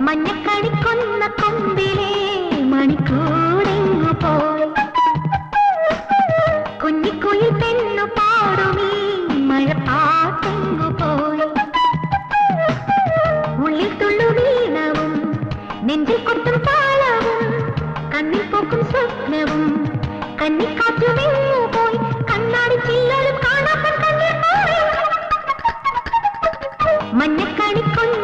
മഞ്ഞക്കണിക്കൊന്ന കൊമ്പിലെ മണിക്കൂടെങ്ങു പോയി കുഞ്ഞിക്കുയിൽ പെണ്ണു പാടുമീ മഴപ്പാട്ടെങ്ങു പോയി ഉള്ളിൽ തുള്ളു വീണവും നെഞ്ചിൽ കൊട്ടും താളവും കണ്ണിൽ പോക്കും സ്വപ്നവും കന്നിക്കാറ്റുമെങ്ങു പോയി കണ്ണാടി ചില്ലലും കാണാൻ കണ്ണീർ പോയി മഞ്ഞക്കണിക്കൊന്ന